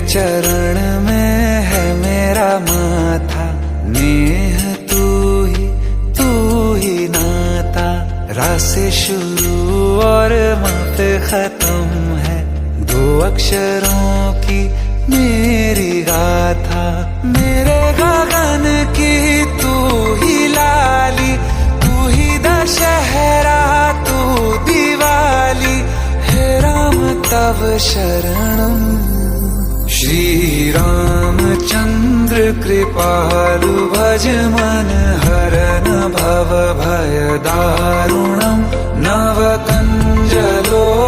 चरण में है मेरा माथा, नेह तू ही नाता। रा से शुरू और माँ पे खत्म है, दो अक्षरों की मेरी गाथा। मेरे गगन की तू ही लाली, तू ही दशहरा, तू दिवाली। हे राम तव शरणम। श्री रामचंद्र कृपालु भज मन हरन भव भय दारुणम। नव कंजलो